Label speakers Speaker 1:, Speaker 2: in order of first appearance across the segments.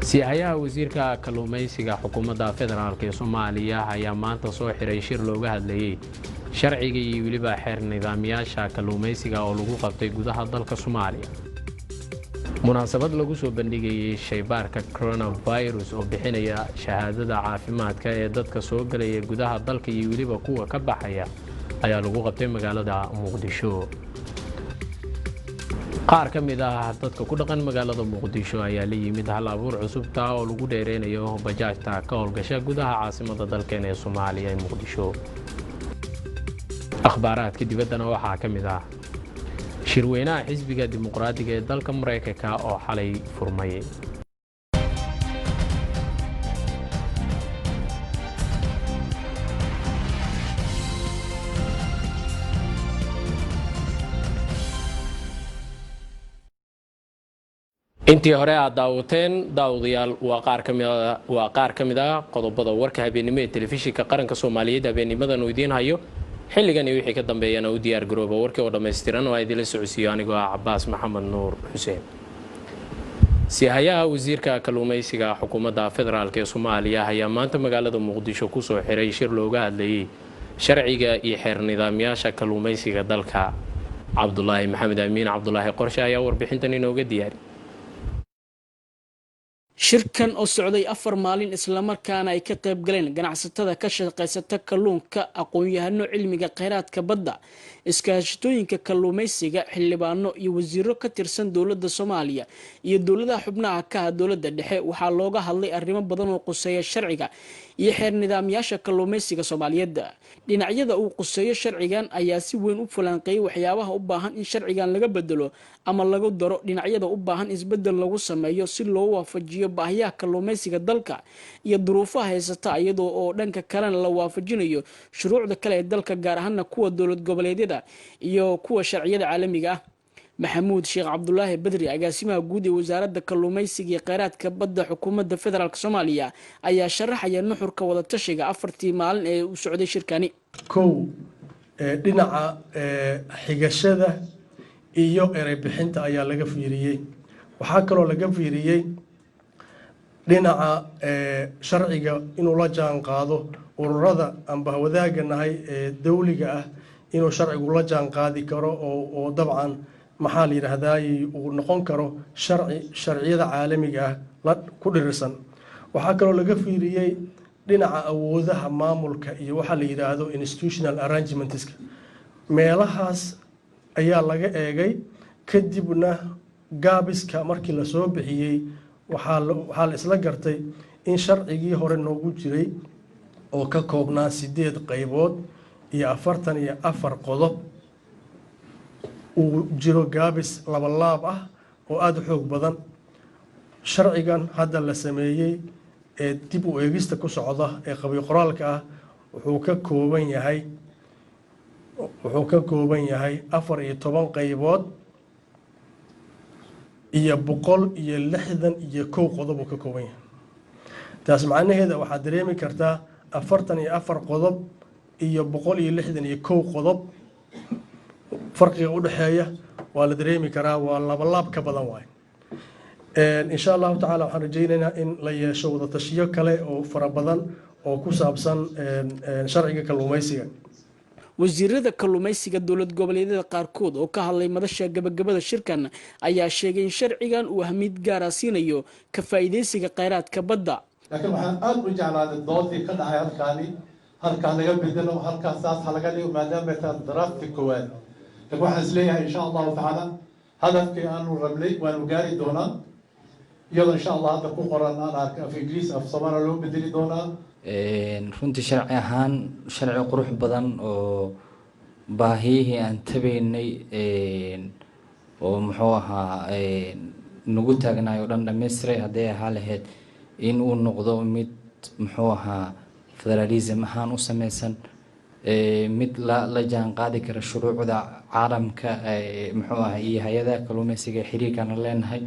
Speaker 1: Siyaha wasiirka kalluumaysiga xukuumadda federaalka ee Soomaaliya ayaa maanta soo xiray shir looga hadlayay sharciga iyo waliba xeer nidaamyaasha kalluumaysiga oo lagu qabtay gudaha dalka Soomaaliya. Munaasabad lagu soo bandhigayay shaybaarka coronavirus oo bixinaya shahaadada caafimaadka ee dadka soo galaya gudaha dalka iyo waliba kuwa ka baxaya ayaa lagu qabtay magaalada Muqdisho. qaar ka mid ah dadka ku dhaqan magaalada Muqdisho ayaa la yimid hal abuur cusub oo lagu dheereynayo bajaajta ka howlgasha gudaha caasimadda dalkeena ee Soomaaliya ee Muqdisho. akhbaaraadka dibaddana waxaa ka mid ah shirweynaha xisbiga dimuqraadiga ee dalka Mareykanka oo xalay furmay. intii hore aad daawateen daawadayaal waa qaar ka mid ah qodobada warka habeenimo ee telefishinka qaranka Soomaaliyeed habeennimadan uu idiin hayo xilligan iyo wixii ka dambeeyana u diyaar garooba warkii oo dhameystiran oo ay idin la socodsiyo anigoo ah Cabbaas Maxamed Nuur Xuseen. Siyaha wasiirka kalluumaysiga xukuumadda federaalka ee Soomaaliya ayaa maanta magaalada Muqdisho ku soo xiray shir looga hadlayay sharciga iyo xeer nidaamyaasha kalluumaysiga dalka. Cabdullaahi Maxamed Amiin Cabdullaahi Qorshe ayaa warbixintan inooga diyaariyay.
Speaker 2: shirkan oo socday 4 maalin isla markaana ay ka qayb galeen ganacsatada ka shaqeysata kalluunka, aqoon-yahano cilmiga kheyraadka badda, iskaashatooyinka kalluumaysiga, xildhibaano iyo wasiiro ka tirsan dowladda Soomaaliya iyo dowladaha xubnaha ka ah dowladda dhexe waxaa looga hadlay arrimo badan oo quseeya sharciga iyo xeer nidaamyaasha kalluumaysiga Soomaaliyeed. dhinacyada uu quseeyo sharcigan ayaa si weyn u falanqeeyay waxyaabaha u baahan in sharcigan laga bedelo ama lagu daro, dhinacyada u baahan isbedel lagu sameeyo si loo waafajiyo baahiyaha kalluumaysiga dalka iyo duruufaha haysata, iyadoo oo dhanka kalena la waafajinayo shuruucda kale ee dalka gaar ahaan kuwa dowlad goboleedyada iyo kuwa sharciyada caalamiga ah. maxamuud sheekh cabdulaahi badri agaasimaha guud ee wasaaradda kalluumaysiga iyo kheyraadka badda xukuumadda federaalka Soomaaliya ayaa sharaxaya nuxurka wada tashiga 4tii maalin ee uu socday shirkani.
Speaker 3: dhinaca xigashada iyo eray bixinta ayaa laga fiiriyay. waxaa kaloo laga fiiriyay dhinaca sharciga inuu la jaan qaado ururada amba wadaaganahay ee dawliga ah, inuu sharcigu la jaan qaadi karo oo dabcan maxaa la yiraahdaa uu noqon karo sharciyada caalamiga ah ku dhirirsan. waxaa kaloo laga fiiriyay dhinaca awoodaha maamulka iyo waxa la yiraahdo institutional arrangements. meelahaas ayaa laga eegay, kadibna gaabiska markii la soo bixiyay waxaa la isla gartay in sharcigii hore noogu jiray oo ka koobnaa 8 qaybood iyo 44 qodob uu jiro gaabis laab ah oo aad u xoog badan. sharcigan hadda la sameeyay ee dib u eegista ku socda ee qabiil qoraalka ah wuxuu ka kooban yahay 14 qaybood iyo 161 qodob uu ka kooban yahay. taas macnaheedu waxaad dareemi kartaa 44 qodob iyo 161 qodob farqiga u dhaxeeya waa la dareemi karaa, waa laab ka badan waay. insha Allah taala waxaan rajaynaynaa in la yeesho wada tashiyo kale oo fara badan oo ku saabsan sharciga kalluumaysiga.
Speaker 2: wasiirada kalluumaysiga dowlad goboleedyada qaarkood oo ka hadlay madasha gabagabada shirkan ayaa sheegay in sharcigan uu ahmid gaar ah siinayo ka faa'iideysiga kheyraadka badda.
Speaker 4: laakiin waxaan aad u jeclaaday doodii ka dhacay halkaan laga bedelo, halkaas saas laga dhigo maadaama ay tahay daraaftii koowaad. laakiin waxaan isleeyahay insha allahu tacaala hadafkii aanu rabnay waanu gaari doonaa, iyadoo insha allah hadda ku qoran aan arka af ingiriis af soomaali loo bedeli doonaa.
Speaker 5: runtii sharci ahaan sharci qurux badan oo baahiyihii aan tabaynay oo muxuu ahaa nagu taagnaay oo dhan dhammaystiray hadday ahaa lahayd in uu noqdo mid muxuu ahaa federalism ahaan u samaysan, mid la jaan qaadi kara shuruucda caalamka muxuu ahaa iyo hay-adaha kalluumaysiga xiriirkana leenahay.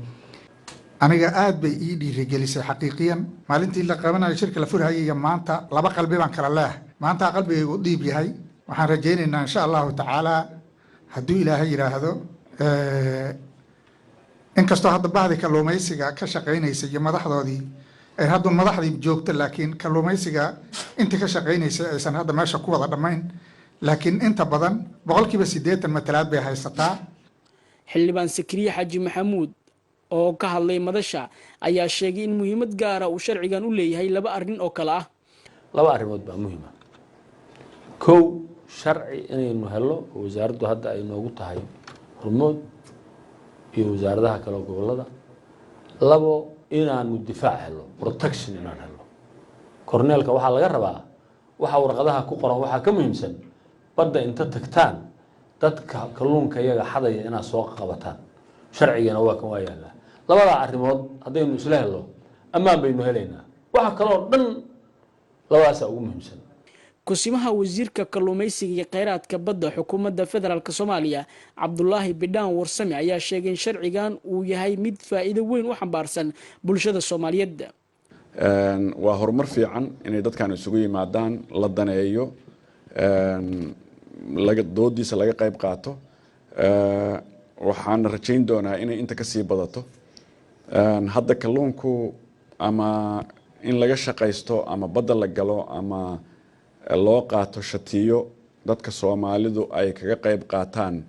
Speaker 6: aniga aad bay ii dhiirigelisay xaqiiqiyan. maalintii la qabanayo shirka la furhayay iyo maanta laba qalbi baan kala leeyahay. maanta qalbigaygu dhiib yahay. waxaan rajaynaynaa insha allahu tacaala hadduu ilaahay yiraahdo inkastoo hadda bacdi kalluumaysiga ka shaqaynaysa iyo madaxdoodii ay hadda madaxdii joogto laakiin kalluumaysiga intii ka shaqaynaysay aysan hadda meesha ku wada dhammayn laakiin inta badan 80% matalaad bay haysataa.
Speaker 2: xildhibaan Sakriye Xaji Maxamuud oo ka hadlay madasha ayaa sheegay in muhiimad gaar ah uu sharcigan u leeyahay laba arrin oo kala ah.
Speaker 7: laba arrimood baa muhiim ah. kow sharci inaynu helo wasaaraddu hadda ay noogu tahay hormood iyo wasaaradaha kale gobolada. labo inaanu difaac helo protection inaan helo. korneelka waxaa laga rabaa waxa warqadaha ku qoran waxaa ka muhiimsan badda inta tagtaan dadka kalluunka iyaga xadaya inaad soo qabataan. sharcigana waa kan waa yaala. labada arrimood haddaynu isla helo ammaan baynu helaynaa. waxa kale oo dhan labadaas ugu muhiimsan.
Speaker 2: kusimaha wasiirka kalluumaysiga iyo kheyraadka badda xukuumadda federaalka Soomaaliya Cabdullaahi Bidhaan Warsame ayaa sheegay in sharcigan uu yahay mid faa'iido weyn u xambaarsan bulshada Soomaaliyeed.
Speaker 8: waa horumar fiican inay dadkan isugu yimaadaan la daneeyo doodiisa laga qayb qaato. waxaan rajayn doonaa inay inta ka sii badato. hadda kalluunku ama in laga shaqaysto ama badda la galo ama loo qaato shatiyo dadka Soomaalidu ay kaga qayb qaataan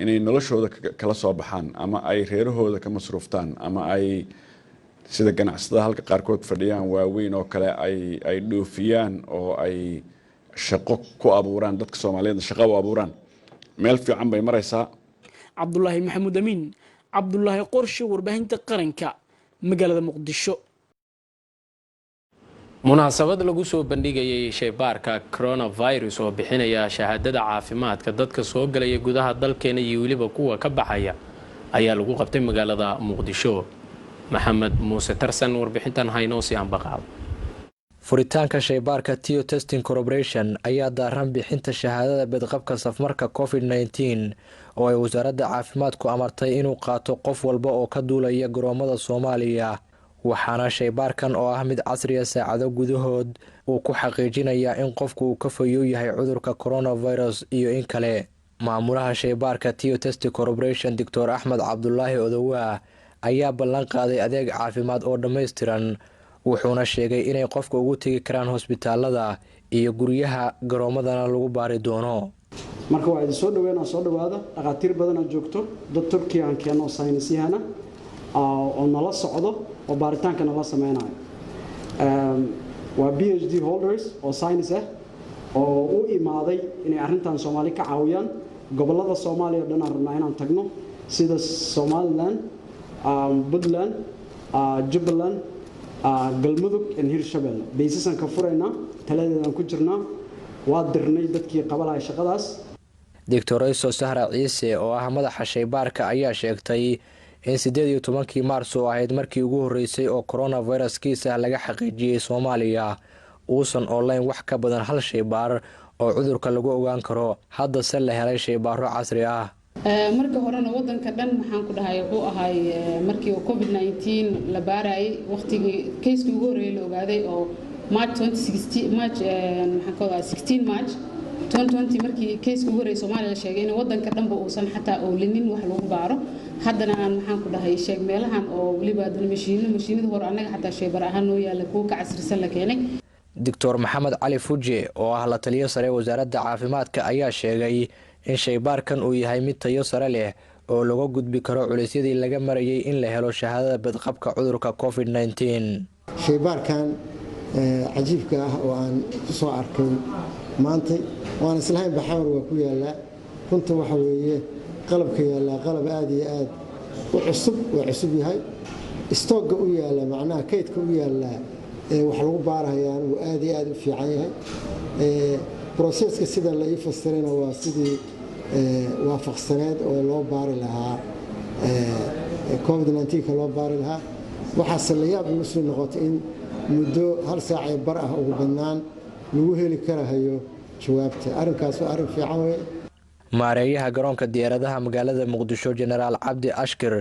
Speaker 8: inay noloshooda kala soo baxaan ama ay reerahooda ka masruuftaan ama ay sida ganacsatada halka qaarkood fadhiyaan waaweyn oo kale ay dhoofiyaan oo ay shaqo ku abuuraan dadka Soomaaliyeed shaqo u abuuraan. meel fiican bay maraysaa.
Speaker 2: Cabdullaahi Maxamuud Amiin, Cabdullaahi Qorshe, warbaahinta qaranka, magaalada Muqdisho.
Speaker 1: munaasabad lagu soo bandhigayay shaybaarka coronavirus oo bixinaya shahaadada caafimaadka dadka soo galaya gudaha dalkeena iyo waliba kuwa ka baxaya ayaa lagu qabtay magaalada Muqdisho. Maxamed Muuse Tarsan warbixintan haynoo si aan baqaad.
Speaker 9: furitaanka shaybaarka Tio Testing Corporation ayaa daaran bixinta shahaadada badqabka safmarka COVID-19 oo ay wasaaradda caafimaadku amartay inuu qaato qof walba oo ka duulaya garoomada Soomaaliya. waxaana shaybaarkan oo ah mid casri ah saacado gudahood uu ku xaqiijinayaa in qofku uu ka fayo yahay cudurka coronavirus iyo in kale. maamulaha shaybaarka Tio Testing Corporation Dr. Axmed Cabdullaahi Odowaa ayaa ballan qaaday adeeg caafimaad oo dhammaystiran wuxuuna sheegay inay qofka ugu tegi karaan hospitaalada iyo guryaha garoomadana lagu baari doono.
Speaker 10: marka waa idin soo dhaweynaa soo dhawaada dhaqaatiir badan oo joogto dad Turkiga aan keeno saynisyahana oo nala socdo oo baaritaanka nala sameynayo. waa PhD holders oo science ah oo u imaaday inay arrintan Soomaali ka caawiyaan gobolada Soomaaliya dhan rabnaa inaan tagno sida Somaliland, Puntland, Jubaland, Galmudug iyo Hirshabelle. baysisan ka furayna taladeedan ku jirnaa waa dirnay dadkii qabalay shaqadaas.
Speaker 9: Dr. Iso Sahra Ciise oo ah madaxa shaybaarka ayaa sheegtay in 18 Maarso ahayd markii ugu horeysay oo coronavirus kiisa laga xaqiijiyay Soomaaliya uusan online wax ka badan hal shaybaar oo cudurka lagu ogaan karo. hadda se la helay shaybaaro casri ah.
Speaker 11: marka horena wadanka dhan maxaan ku dhahay wuxuu ahay markii COVID-19 la baaray waqtigii case-kii ugu horeeyay la ogaaday oo March 2016 March 2020 markii case-kii ugu horeeyay Soomaaliya la sheegay in wadanka dhanba uusan xataa oolinin wax lagu baaro. haddana aan maxaan ku dhahay sheeg meelahan oo waliba mashiinada hore anaga xataa shaybaar ahaan noo yaala kuwa ka casrisan la keenay.
Speaker 9: Dr. Maxamed Cali Fuje oo ah la taliye sare wasaaradda caafimaadka ayaa sheegay in shaybaarkan uu yahay mid tayo sare leh oo laga gudbi karo culaysyadii laga marayay in la helo shahaadada badqabka cudurka COVID-19.
Speaker 12: shaybaarkan cajiibka ah oo aan ku soo arkay maanta waan islahayn baxawar waa ku yaala runta waxa weeye qalabka yaala qalab aad iyo aad u cusub yahay stock u yaala macnaha kaydka u yaala wax lagu baarayaan uu aad iyo aad u fiican yahay. processka sida la ifasirayna waa sidii waafaqsaneed oo loo baari lahaa COVID-19 ka loo baari lahaa. waxaase la yaab muslim noqotay in muddo hal saac ee bar ah ugu badnaan lagu heli karahayo jawaabta. arrinkaas waa arrin fiican weeye.
Speaker 9: maareeyaha garoonka diyaaradaha magaalada Muqdisho General Cabdi Ashkir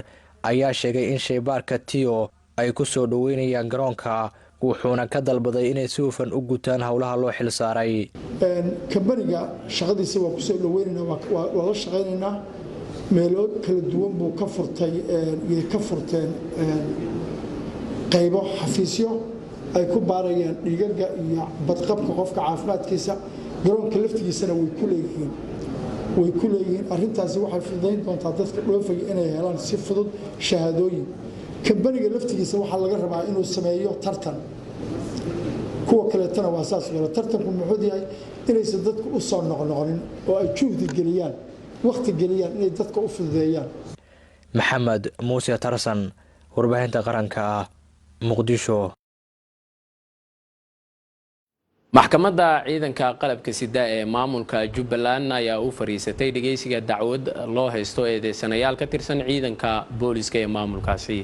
Speaker 9: ayaa sheegay in shaybaarka Tio ay ku soo dhaweynayaan garoonka wuxuuna ka dalbaday inay si hufan u gutaan howlaha loo xil saaray.
Speaker 13: kambaniga shaqadiisa waa ku soo dhaweynaynaa waa la shaqaynaynaa
Speaker 12: meelo kala duwan buu ka furtay yay ka furteen qaybo xafiisyo ay ku baarayaan dhiigaga iyo badqabka qofka caafimaadkiisa garoonka laftigiisana way ku leeyihiin arrintaasi waxay fududayn doontaa dadka dhoofaya inay helaan si fudud shahaadooyin kambaniga laftigiisa waxaa laga rabaa inuu sameeyo tartan kuwa kaleetana waa saas oo tartanku muxuu yahay inaysan dadku u soo noqnoqonin oo ay juhdi geliyaan waqti geliyaan inay dadka u fududeeyaan.
Speaker 9: maxamed muuse tarsan warbaahinta qaranka muqdisho.
Speaker 1: maxkamadda ciidanka qalabka sida ee maamulka Jubbaland ayaa u fariisatay dhageysiga dacwad loo haysto eedeysanayaal ka tirsan ciidanka booliska ee maamulkaasi.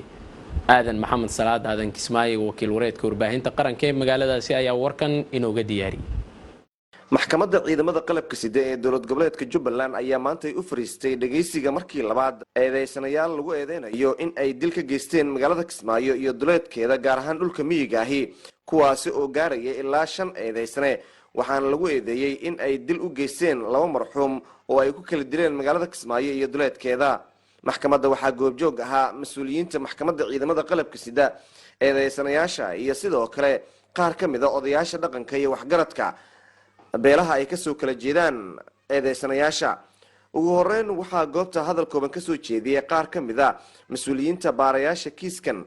Speaker 1: aadan maxamed salaad aadan kismaayo wakiil wareedka warbaahinta qaranka ee magaaladaasi ayaa warkan inooga diyaariyay.
Speaker 13: maxkamadda ciidamada qalabka sida ee dowlad goboleedka Jubbaland ayaa maanta u fariistay dhageysiga markii labaad eedeysanayaal lagu eedeynayo in ay dil ka geysteen magaalada Kismaayo iyo duleedkeeda gaar ahaan dhulka miyiga ahi kuwaasi oo gaaraya ilaa 5 eedeysane waxaana lagu eedeeyay in ay dil u geysteen 2 marxuum oo ay ku kala dileen magaalada Kismaayo iyo duleedkeeda. maxkamadda waxaa goobjoog ahaa mas'uuliyiinta maxkamadda ciidamada qalabka sida eedeysanayaasha iyo sidoo kale qaar ka mid ah odayaasha dhaqanka iyo waxgaradka beelaha ay ka soo kala jeedaan eedeysanayaasha. ugu horeyn waxaa goobta hadal kooban ka soo jeediyay qaar ka mid ah mas'uuliyiinta baarayaasha kiiskan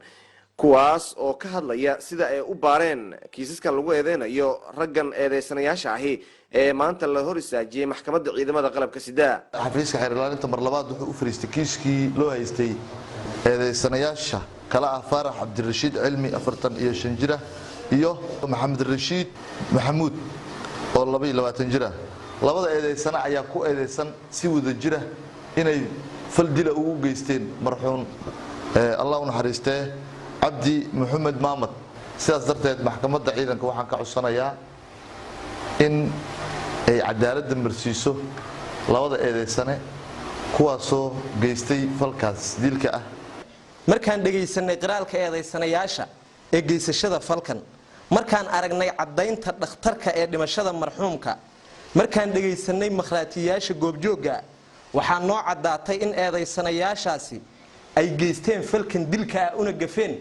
Speaker 13: kuwaas oo ka hadlaya sida ay u baareen kiisaskan lagu eedeynayo raggan eedeysanayaasha ahi ee maanta la hor istaajiyay maxkamadda ciidamada qalabka sida.
Speaker 14: xafiiska xeer ilaalinta mar labaad wuxuu u fariistay kiiskii loo haystay eedeysanayaasha kala ah Faarax Cabdirashiid Cilmi 45 jir iyo Maxamed Rashiid Maxamuud oo 22 jir labada eedeysana ayaa ku eedeysan si wada jira inay fal dil ugu geysteen marxuum Allah u naxariistee Cabdi Maxamed Maamad. sidaas darteed maxkamadda ciidanka waxaan ka codsanayaa in ay cadaalad marsiiso labada eedeysane kuwaasoo geystay falkaas dilka ah.
Speaker 15: markaan dhageysanay qiraalka eedeysanayaasha ee geysashada falkan markaan aragnay cadaynta dhakhtarka ee dhimashada marxuumka markaan dhageysanay makhraatiyaasha goobjooga waxaa noo cadaatay in eedeysanayaashaasi ay geysteen falkan dilka una gafeen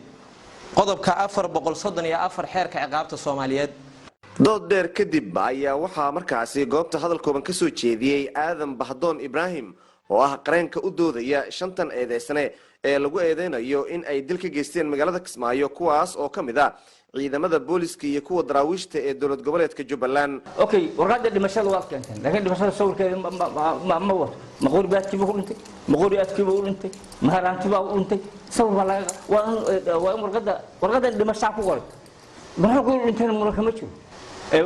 Speaker 15: qodobka 434 xeerka ciqaabta Soomaaliyeed.
Speaker 13: dood dheer kadib ayaa waxaa markaasi goobta hadal kooban ka soo jeediyay Aadan Bahdoon Ibrahim oo ah qareenka u doodaya 5 eedeysane ee lagu eedeynayo in ay dil ka geysteen magaalada Kismaayo kuwaas oo kamid ah ciidamada booliska iyo kuwa daraawiishta ee dowlad goboleedka Jubbaland.
Speaker 16: okay warqadda dhimashada waa keenteen laakiin dhimashada sawirkeeda ma wato maqooriyaadkii buu dhintay maqooriyaadkii buu dhintay maharaantii buu dhintay sawir baa laga waa warqadda dhimashada ku qoray maxaa ku dhintay marka ma jiro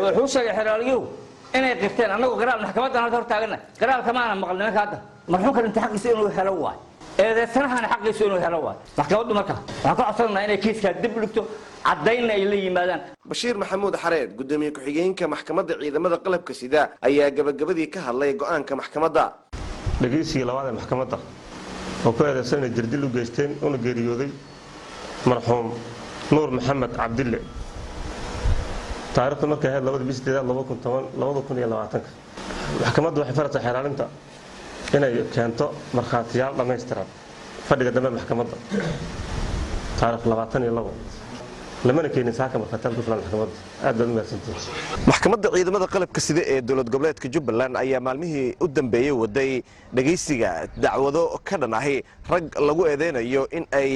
Speaker 16: wuxuu sheegay xeraaliyo inay qirteen anagu qiraal maxkamadda hor taagana qiraal kama aan maqalnay ka hadda marxuumka inta xaqiisa inuu helo waay eedeysanahan xaqiisa inuu helo waay maxkamaddu marka waxa ka codsanaa inay kiiska dib u dhigto cadayna ay la yimaadaan.
Speaker 13: Bashiir Maxamuud Xareed gudoomiye ku-xigeenka maxkamadda ciidamada qalabka sida ayaa gabagabadii ka hadlay go'aanka maxkamadda.
Speaker 17: dhageysiga labaad ee maxkamadda oo ku eedeysan jirdil u geysteen una geeriyooday marxuum Nuur Maxamed Cabdille taariikhda markay ahayd 2010 maxkamaddu waxay faratay xeeraalinta inay keento markhaatiyaal dhammaystiran fadhiga dambe maxkamadda taariikh 22 lamana keenin saaka markhaatiyaal ku filan maxkamadda aad baad u mahadsantihiin.
Speaker 13: maxkamadda ciidamada qalabka sida ee dowlad goboleedka Jubbaland ayaa maalmihii u dambeeyay waday dhageysiga dacwado ka dhan ah rag lagu eedeynayo in ay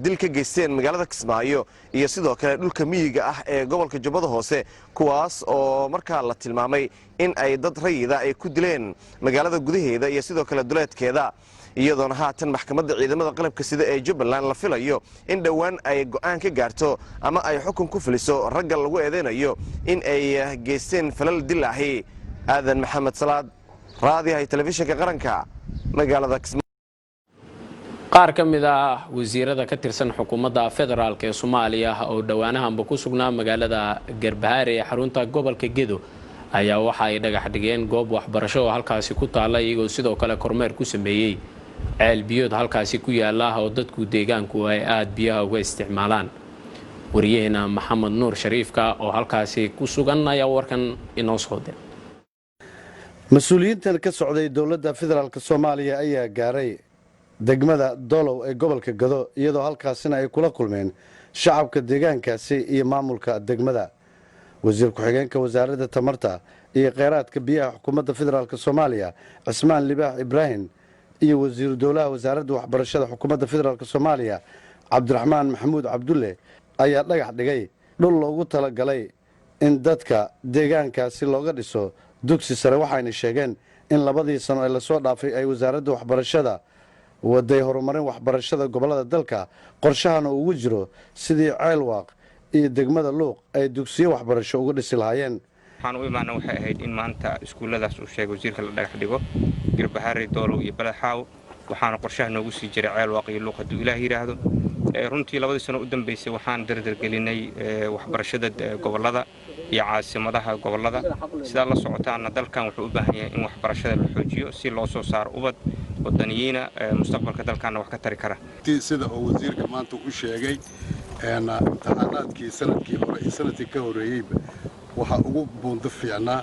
Speaker 13: dil ka geysteen magaalada Kismaayo iyo sidoo kale dhulka miyiga ah ee gobolka Jubbada Hoose kuwaas oo markaa la tilmaamay in ay dad rayida ay ku dileen magaalada gudaheeda iyo sidoo kale duleedkeeda iyadoona haatan maxkamadda ciidamada qalabka sida ee Jubbaland la filayo in dhawaan ay go'aan ka gaarto ama ay xukun ku fuliso ragga lagu eedeynayo in ay geysteen falal dil ah. Aadan Maxamed Salaad raadiyaha telefishinka qaranka magaalada Kismaayo.
Speaker 1: qaar ka mid ah wasiirada ka tirsan xukuumadda federaalka ee Soomaaliya oo dhawaanahanba ku sugnaa magaalada Garbahaare ee xarunta gobolka Gedo ayaa waxa ay dhagax dhigeen goob waxbarasho oo halkaasi ku taala iyagoo sidoo kale kormeer ku sameeyay ceel biyood halkaasi ku yaala oo dadku deegaanku ay aad biyaha uga isticmaalaan. wariyaheenna Maxamed Nuur Shariifka oo halkaasi ku sugan ayaa warkan inoo soo diray.
Speaker 18: mas-uuliyiintan ka socday dowladda federaalk soomaaliya ayaa gaaray degmada doolow ee gobolka gado iyadoo halkaasina ay kula kulmeen shacabka deegaankaasi iyo maamulka degmada. wasiir ku-xigeenka wasaaradda tamarta iyo kheyraadka biyaha xukuumadda federaalk soomaaliya cismaan libaax ibraahim iyo wasiiru dowlaha wasaaradda waxbarashada xukuumadda federaalk soomaaliya cabdiraxmaan maxamuud cabdulle ayaa dhagax dhigay dhul loogu talagalay in dadka deegaankaasi looga dhiso dugsi sare. waxayna sheegeen in 2 sano ee lasoo dhaafay ay wasaaradda waxbarashada waday horumarin waxbarashada gobolada dalka, qorshahana ugu jiro sidii ceelwaaq iyo degmada luuq ay dugsiyo waxbarasho uga dhisi lahaayeen.
Speaker 19: waxaan u imaanay waxay ahayd in maanta iskuuladaas uu sheegay wasiirka la dhagax dhigo Garbaharey, Doolow iyo Balaxaaw. waxaana qorshaha noogu sii jiray ceelwaaq iyo luuq hadduu Ilaah yiraahdo. runtii 2 sano u dambeysay waxaan dardargelinay waxbarashada gobolada iyo caasimadaha gobolada. sidaa la socotaana dalkan wuxuu u baahan yahay in waxbarashada la xoojiyo si loo soo saaro ubad wadaniyiina mustaqbalka dalkana wax ka tari kara.
Speaker 20: sida uu wasiirka maanta u sheegay imtixaanaadkii sanadkii hore iyo sanadkii ka horeeyeyba waxa ugu buundo fiicnaa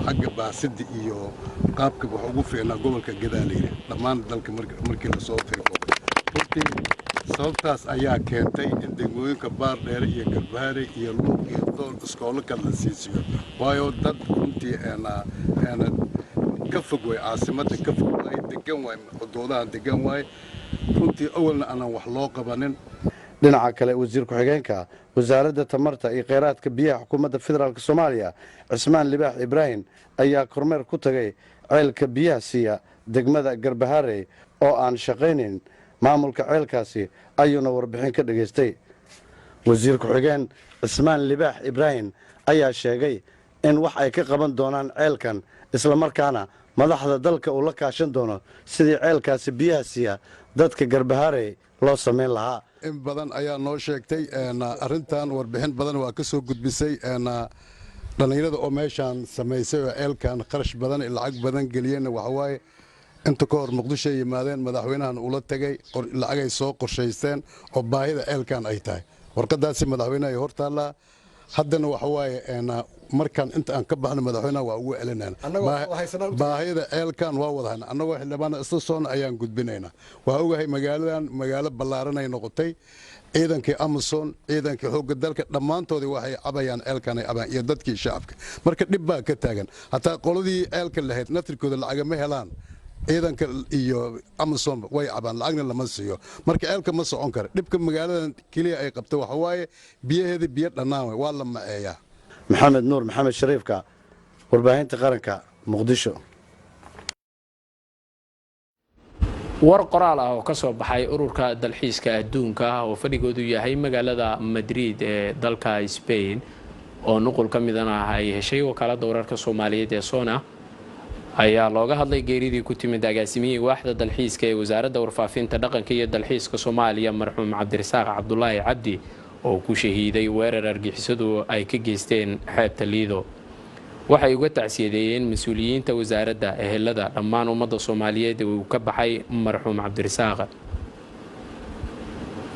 Speaker 20: xagga baasidda iyo qaabka waxa ugu fiicnaa gobolka Gadaaleyre dhammaan dalka markii la soo tirkoobay. runtii sababtaas ayaa keentay in degmooyinka Baardheere iyo Garbaharey iyo Luuq iyo Dool iskoolo kala la siisiyo, waayo dad runtii ka fog way caasimadda ka fog way degan way xuduudaha degan way runtii awalna aanan wax loo qabanin.
Speaker 18: dhinaca kale wasiir ku-xigeenka wasaaradda tamarta iyo kheyraadka biyaha xukuumadda federaalk soomaaliya cismaan libaax ibraahim ayaa kormeer ku tagay ceelka biyaha siiya degmada Garbaharey oo aan shaqaynayn. maamulka ceelkaasi ayuuna warbixin ka dhageystay. wasiir ku-xigeen cismaan libaax ibraahim ayaa sheegay in wax ay ka qaban doonaan ceelkan islamarkaana madaxda dalka uu la kaashan doono sidii ceelkaasi biyaha siiya dadka Garbaharey loo samayn lahaa.
Speaker 20: in badan ayaa noo sheegtay arrintan warbixin badan waa ka soo gudbisay dhalinyarada oo meeshaan samaysay oo ceelkan kharash badan iyo lacag badan geliyeen. waxa waaye inta ka hor muqdisho yimaadeen madaxweynahan ula tagay lacagay soo qorshaysteen oo baahida ceelkan ay tahay. warqadaasi madaxweynaha ay hortaallaa. haddana waxa waaye markaan inta aan ka baxno madaxweynaha waa ugu celinayna baahida ceelkan waa wadahayna annagoo xildhibaana isla soona ayaan gudbinaynaa. waa ogahay magaaladan magaalo ballaaran ay noqotay. ciidankii Amazon ciidankii xoogga dalka dhammaantoodii waxay cabayaan ceelkan ay cabayaan iyo dadkii shacabka. marka dhib baa ka taagan. hataa qoladii ceelka lahayd naftirkooda lacagama helaan. ciidanka iyo Amazon way cabaan lacagna lama siiyo. marka ceelka ma socon karo. dhibka magaaladan kaliya ay qabto waxa waaye biyaheeda biyo dhanaan waa la maceeyaa.
Speaker 18: maxamed nuur maxamed shariifka warbaahinta qaranka muqdisho.
Speaker 1: war qoraal ah oo ka soo baxay ururka dalxiiska adduunka ah oo fadhigoodu yahay magaalada Madrid ee dalka Spain oo nuqul ka midana ay heshay wakaaladda wararka Soomaaliyeed ee Sona ayaa looga hadlay geeridii ku timid agaasimihii waaxda dalxiiska ee wasaaradda warfaafinta dhaqanka iyo dalxiiska Soomaaliya marxuum Cabdirasaaq Cabdullaahi Cabdi oo ku shahiiday weerar argixisadu ay ka geysteen xeebta Liido. waxay uga tacsiyadeeyeen mas'uuliyiinta wasaaradda ehelada dhammaan ummadda Soomaaliyeed uu ka baxay marxuum Cabdirasaaq.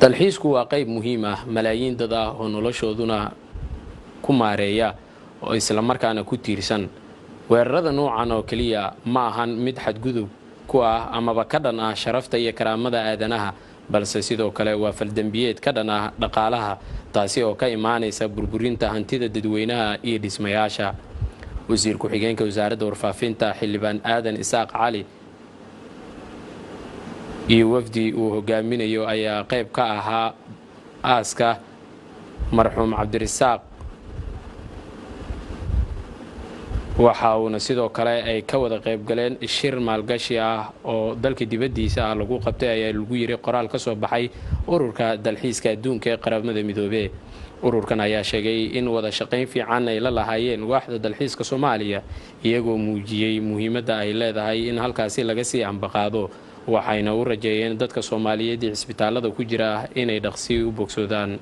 Speaker 1: dalxiisku waa qayb muhiim ah malaayiin dad ah oo noloshooduna ku maareeya oo isla markaana ku tiirsan. weerarada noocan oo kaliya ma ahan mid xadgudub ku ah amaba ka dhan ah sharafta iyo karaamada aadanaha, balse sidoo kale waa faldambiyeed ka dhan ah dhaqaalaha, taasi oo ka imaanaysa burburinta hantida dadweynaha iyo dhismayaasha. wasiir ku-xigeenka wasaaradda warfaafinta xildhibaan aadan isaaq cali iyo wafdi uu hogaaminayo ayaa qayb ka ahaa aaska marxuum Cabdirasaaq. waxa uuna sidoo kale ay ka wada qayb galeen shir maalgashi ah oo dalka dibaddiisa ah lagu qabtay ayaa lagu yiri qoraal ka soo baxay ururka dalxiiska adduunka ee qaramada midoobay. ururkan ayaa sheegay in wada shaqayn fiican ay la lahaayeen waaxda dalxiiska Soomaaliya iyagoo muujiyay muhiimadda ay leedahay in halkaasi laga sii ambaqaado. waxayna u rajeeyeen dadka Soomaaliyeed ee isbitaalada ku jira inay dhaqsi u bogsoodaan.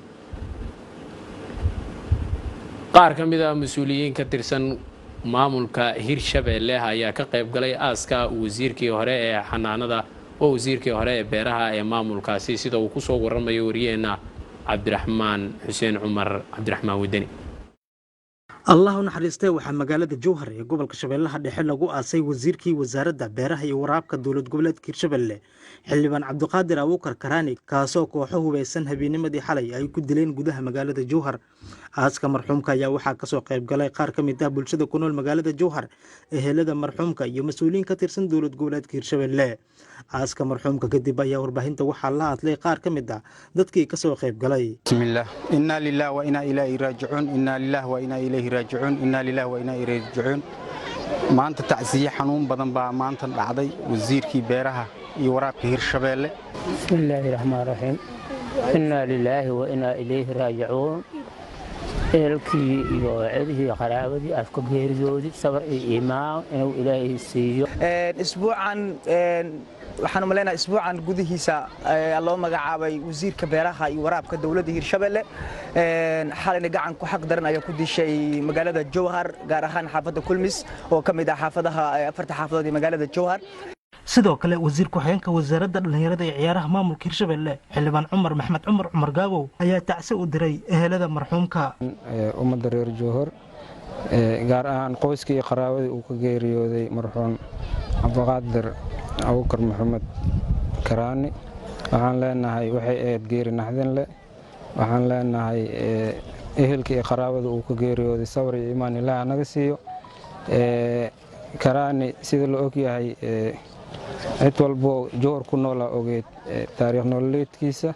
Speaker 1: qaar ka mid ah mas'uuliyiin ka tirsan maamulka Hirshabeelle ayaa ka qayb galay aaska wasiirkii hore ee xanaanada oo wasiirkii hore ee beeraha ee maamulkaasi sida uu ku soo waramayo wariyeena cabdiraxmaan xuseen cumar cabdiraxmaan wadani.
Speaker 21: allah u naxariistay waxaa magaalada jowhar ee gobolka shabeellaha dhexe lagu aasay wasiirkii wasaaradda beeraha iyo waraabka dowlad goboleedka hirshabelle xildhibaan cabdiqaadir abuukar karaani kaasoo kooxo hubeysan habeennimadii xalay ay ku dileen gudaha magaalada jowhar aaska marxuumka ayaa waxaa kasoo qayb galay qaar ka mid ah bulshada ku nool magaalada jowhar ehelada marxuumka iyo mas-uuliyiin ka tirsan dowlad goboleedka hirshabelle aaska marxuumka kadib ayaa warbaahinta waxaa la hadlay qaar ka mid ah dadkii kasoo qayb galay
Speaker 22: bismillaah inna lillahi wa inna ilayhi raajicuun inna lillahi wa inna ilayhi raajicuun inna lillahi wa inna ilayhi raajicuun maanta tacsiye xanuun badan baa maanta dhacday wasiirkii beeraha iyo waraabka hirshabelle
Speaker 23: bismillaahi raxmaani raxiim inna lillahi wa inna ilayhi raajicuun ehelkii iyo cidihii qaraabadii afka geeridoodii sabar iyo iimaan inuu ilaahay siiyo
Speaker 24: isbuucan waxaan umaleynaa isbuucan gudihiisa loo magacaabay wasiirka beeraha iyo waraabka dowladda hirshabelle xalayna gacan ku xaq daran ayaa ku dishay magaalada jowhar gaar ahaan xaafadda kulmis oo ka mid ah xaafadaha afarta xaafadood ee magaalada jowhar
Speaker 21: sidoo kale wasiir ku-xigeenka wasaaradda dhallinyarada ee ciyaaraha maamulka hirshabelle xildhibaan cumar maxmed cumar gaabow ayaa tacsi u diray ehelada marxuumka
Speaker 22: ummadda reer jowhar gaar ahaan qoyskii iyo qaraabadii uu ka geeriyooday marxuum cabdiqaadir abuukar maxamed karaani waxaan leenahay waxay ahayd geeri naxdin leh waxaan leenahay ehelkii iyo qaraabada uu ka geeriyooday sabar iyo iimaan ilaaha naga siiyo karaani sida la ogyahay cid walboo jowhar ku noolaa ogeed taariikh nololeedkiisa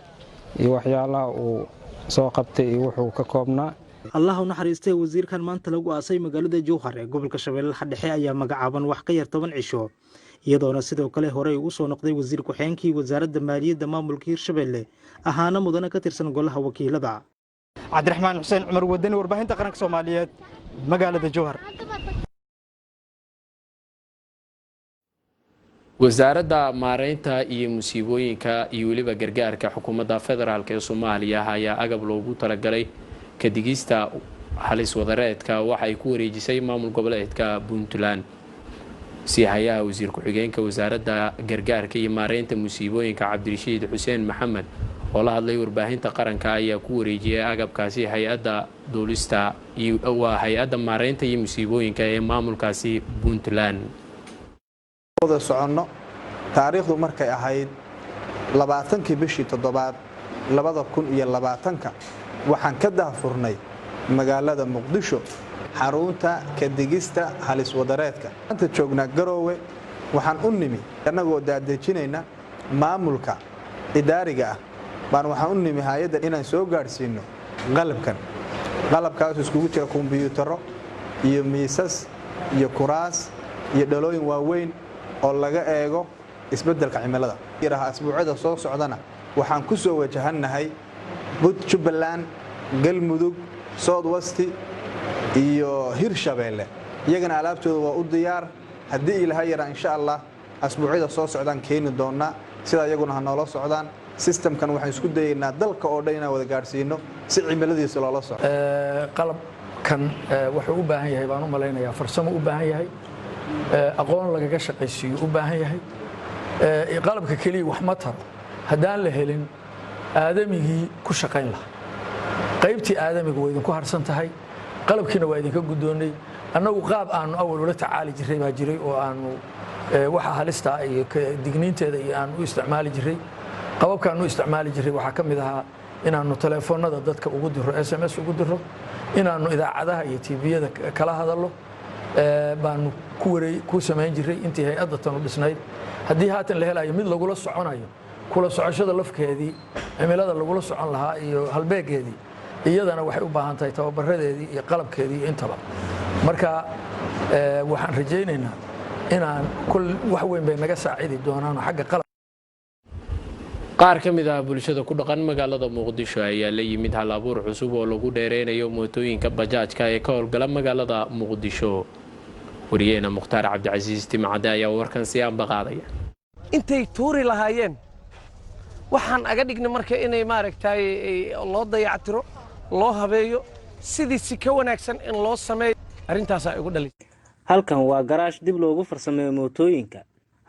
Speaker 22: iyo waxyaalaha uu soo qabtay iyo wuxuu ka koobnaa
Speaker 21: allah u naxariistay wasiirkan maanta lagu aasay magaalada jowhar ee gobolka shabeellaha dhexe ayaa magacaaban wax ka yar 10 cisho iyadoona sidoo kale horey ugu soo noqday wasiir ku-xigeenkii wasaaradda maaliyadda maamulka hirshabelle ahaana mudane ka tirsan golaha wakiilada cabdiraxmaan xuseen cumar wadani warbaahinta qaranka soomaaliyeed magaalada jowhar
Speaker 1: wasaaradda maareynta iyo musiibooyinka iyo weliba gargaarka xukuumadda federaalk ee Soomaaliya ayaa agab loogu talagalay ka digista halis wadareedka waxa ay ku wareejisay maamul goboleedka Puntland si hayaha wasiir ku-xigeenka wasaaradda gargaarka iyo maareynta musiibooyinka Cabdirashiid Xuseen Maxamed oo la hadlay warbaahinta qaranka ayaa ku wareejiyay agabkaasi hay'adda duulista iyo hay'adda maareynta iyo musiibooyinka ee maamulkaasi Puntland
Speaker 25: wada soconno taariikhdu markay ahayd 20kii bishii 7 2020 waxaan ka daahfurnay magaalada Muqdisho xarunta ka digista halis wadareedka inta joognaa Garowe waxaan u nimi anagoo daadejinayna maamulka idaariga ah baan waxaan u nimi hay'adda inaan soo gaarsiino qalabkaas iskugu jira kombiyuutarro iyo miisas iyo kuraas iyo dhalooyin waaweyn oo laga eego isbeddelka cimilada yaraha asbuucada soo socdana waxaan ku soo wajahanahay Jubbaland Galmudug Southwest iyo Hirshabelle iyagana alaabtooda waa u diyaar haddii ilaahay yara insha Allah asbuucada soo socdaan keeni doona sida iyaguna ha noola socdaan systemkan waxaan isku dayeynaa dalka oo dhan inaan wada gaarsiino si cimiladiisa loola socdo
Speaker 26: qalabkan wuxuu u baahan yahay baan u maleynayaa farsamo u baahan yahay aqoon lagaga shaqaysiyo u baahan yahay qalabka kaliya wax ma taro haddaan la helin aadamigii ku shaqayn lahaa qaybtii aadamiga waa idinku harsan tahay qalabkiina waa idinka guddoonnay annagu qaab aanu awal ula tacaali jirray baa jiray oo aanu waxa halista iyo digniinteeda iyo aanu u isticmaali jirray qababkaanu isticmaali jirray waxaa ka mid ahaa inaanu telefoonada dadka ugu diro SMS ugu diro inaanu idaacadaha iyo TV-yada kala hadallo baanu ku samayn jiray intii hay'adda tanu dhisnayd haddii haatan la helayo mid lagula soconayo kula socoshada lafkeedii cimilada lagula socon lahaa iyo halbeegeedii iyadana waxay u baahan tahay tababaradeedii iyo qalabkeedii intaba marka waxaan rajaynaynaa inaan wax weyn bay naga saacidi doonaan xagga qalab
Speaker 1: qaar ka mid ah bulshada ku dhaqan magaalada Muqdisho ayaa la yimid hal abuur cusub oo lagu dheereynayo mootooyinka bajaajka ee ka howlgala magaalada Muqdisho wariyeena Mukhtaar Cabdicasiis Timcade ayaa warkan si aan baqaadaya
Speaker 27: intay tuuri lahaayeen waxaan aga dhignay marka inay maaragtay loo dayactiro loo habeeyo sidii si ka wanaagsan in loo sameeyo arintaas ay ugu dhalin
Speaker 21: halkan waa garaash dib loogu farsameeyo mootooyinka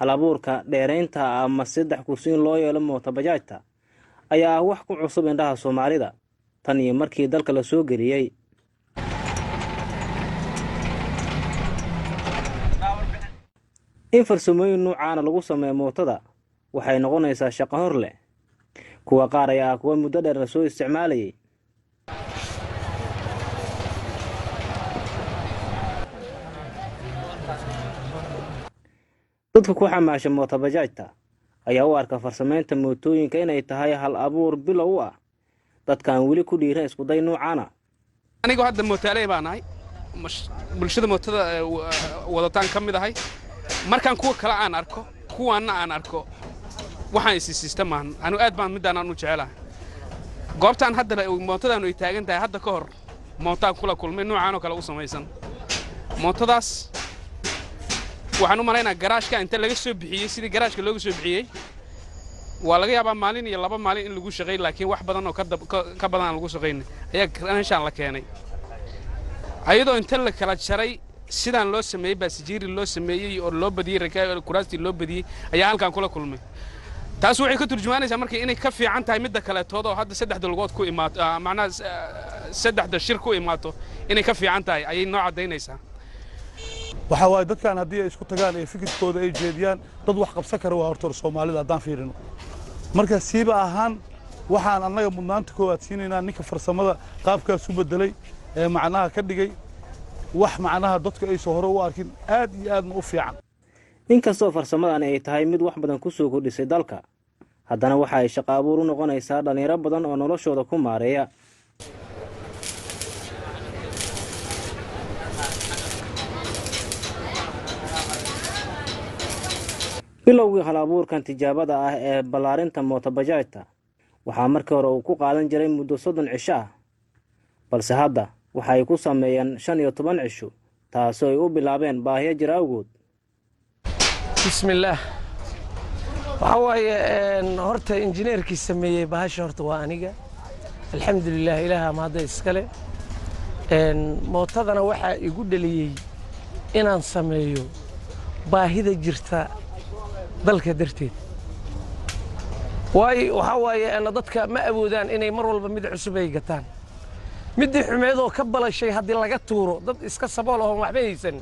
Speaker 21: hal abuurka dheereynta ama 3 kursi loo yeelo mooto bajaajta ayaa wax ku cusub indhaha Soomaalida tan iyo markii dalka la soo geliyay
Speaker 2: in farsamooyin noocaana lagu sameeyo mootada waxay noqonaysaa shaqo hor leh. kuwa qaar ayaa kuwa muddo dheer la soo isticmaalayay. dadka ku xamaasha mootobajaajta ayaa u arka farsamaynta mootooyinka inay tahay hal abuur bilow ah. dadkaan weli ku dhiiran isku day noocaana.
Speaker 3: anigu hadda mootaaley baan ahay bulshada mootada wadataan ka mid ahay markaan kuwa kale aan arko kuwaana aan arko waxaan isiista maahan anu aad baan midaan aan u jecelahay goobtaan hadda mootadan ay taagan tahay hadda ka hor mootaan kula kulmay noocaan oo kale u samaysan mootadaas waxaan u maleynaa garaashka inta laga soo bixiyay sidii garaashka looga soo bixiyay waa laga yaabaa maalin iyo laba maalin in lagu shaqeey laakiin wax badan oo ka badan lagu shaqeynay ayaa meeshaan la keenay ayadoo inta la kala jaray sidaan loo sameeyay baasijiiri loo sameeyay oo loo badiyay rakaay kuraastii loo badiyay ayaa halkaan kula kulmay taas waxay ka turjumaanaysaa markii inay ka fiican tahay midda kale toodoo hadda saddexda lugood ku imaato macnaha saddexda shir ku imaato inay ka fiican tahay ayay noo cadaynaysaa
Speaker 4: waxa waay dadkan haddii ay isku tagaan ee fikirkooda ay jeediyaan dad wax qabsan kara waa horta Soomaalida haddaan fiirino marka siiba ahaan waxaan annaga mudnaanta koowaad siinaynaa ninka farsamada qaabkaas u bedelay ee macnaha ka dhigay wax macnaha dadku ay soo hore u arkin aad iyo aad u fiican.
Speaker 2: inkastoo farsamadan ay tahay mid wax badan ku soo kordhisay dalka haddana waxa ay shaqo abuur u noqonaysaa dhalinyaro badan oo noloshooda ku maareeya. bilowgii hal abuurkan tijaabada ah ee ballaarinta mootobajaajta waxaa markii hore uu ku qaadan jiray muddo 30 cisho ah balse hadda waxa ay ku sameeyeen 15 cisho taasoo ay u bilaabeen baahiyo jira awgood.
Speaker 27: bismillaah waxa waaye horta injineerkii sameeyay bahasha horta waa aniga alxamdulillaah ilaaha ma hadda iskale mootadana waxa igu dhaliyay inaan sameeyo baahida jirta dalka darteed waxa waaye dadka ma awoodaan inay mar walba mid cusub ay gataan midii xumeedoo ka balashay haddii laga tuuro dad iska sabool oo waxba haysan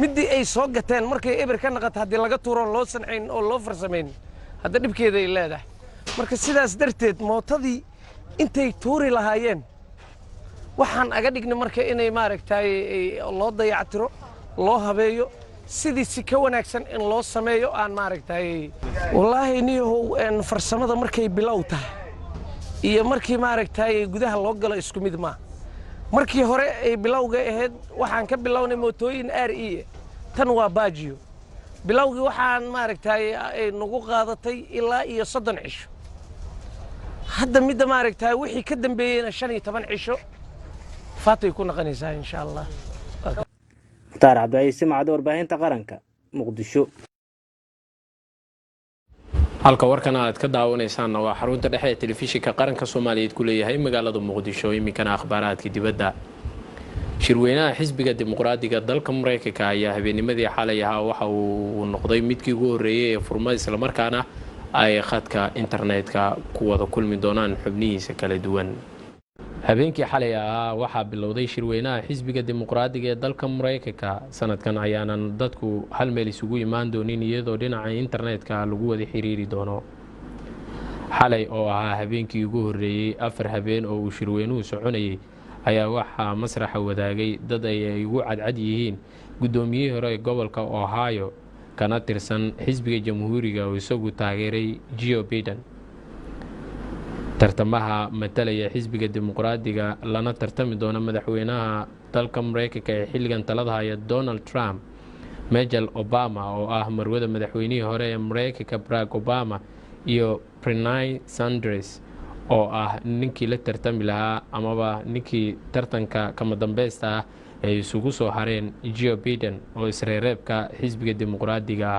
Speaker 27: midii ay soo gateen markay eber ka naqato haddii laga tuuro loo sancayn oo loo farsamayn hadda dhibkeeda ay leedahay marka sidaas darteed mootadii intay tuuri lahaayeen waxaan aga dhignay marka inay maaragtay loo dayactiro loo habeeyo sidii si ka wanaagsan in loo sameeyo aan maaragtay wallaahi niyahow farsamada markay bilow tahay iyo markii maaragtay gudaha loo galo isku mid ma markii hore ay bilowga ahayd waxaan ka bilownay mootooyin RE tan waa baajiyo bilowgii waxaan maaragtay ay nagu qaadatay ilaa iyo 30 cisho hadda midda maaragtay wixii ka dambeeyayna 15 cisho faatay ku noqonaysaa insha Allah.
Speaker 2: mukhtaar cabdicaziis macad warbaahinta qaranka muqdisho.
Speaker 1: halka warkan aad ka daawanaysaan waa xarunta dhexe ee telefishinka qaranka Soomaaliyeed ku leeyahay magaalada Muqdisho. iminkana akhbaaraadka dibadda shirweynaha xisbiga dimuqraadiga dalka Mareykanka ayaa habeennimadii xalay ahaa waxa uu noqday midkii ugu horeeyay ee furmay isla markaana ay khadka internetka ku wada kulmi doonaan xubnihiisa kala duwan. habeenkii xalay ahaa waxaa bilowday shirweynaha xisbiga dimuqraadiga ee dalka Mareykanka sanadkan ayaanan dadku hal meel isugu imaan doonin iyadoo dhinaca internetka lagu wada xiriiri doono. xalay oo ahaa habeenkii ugu horeeyay 4 habeen oo uu shirweynuhu soconayay ayaa waxaa masraxa wadaagay dad ay ugu cadcad yihiin gudoomiyihii hore ee gobolka Ohio kana tirsan xisbiga jamhuuriga oo isagu taageeray Joe Biden. tartamaha matalaya xisbiga dimuqraadiga lana tartami doona madaxweynaha dalka Mareykanka ee xilligan talada haya Donald Trump, Michelle Obama oo ah marwada madaxweynihii hore ee Mareykanka Barack Obama iyo Bernie Sanders oo ah ninkii la tartami lahaa amaba ninkii tartanka kama dambaysta ah ay isugu soo hareen Joe Biden oo isreereebka xisbiga dimuqraadiga.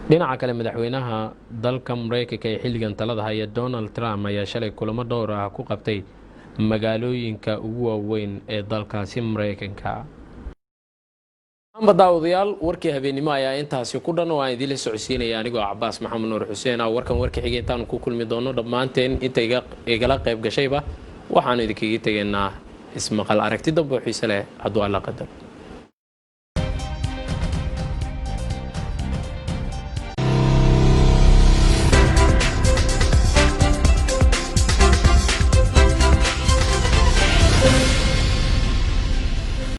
Speaker 1: dhinaca kale madaxweynaha dalka Mareykanka ee xilligan talada haya Donald Trump ayaa shalay kulamo dhowr ah ku qabtay magaalooyinka ugu waaweyn ee dalkaasi Mareykanka. daawadayaal warkii habeenimo ayaa intaasi ku dhan oo aan idin la socodsiinaya anigoo Cabbaas Maxamed Nuur Xuseen ah. warkan warkii xigay intaan ku kulmi doono dhammaanteen inta igala qayb gashayba waxaan idinkaga tegaynaa ismaqal aragti dambe oo xiiso leh hadduu Alla qadaro.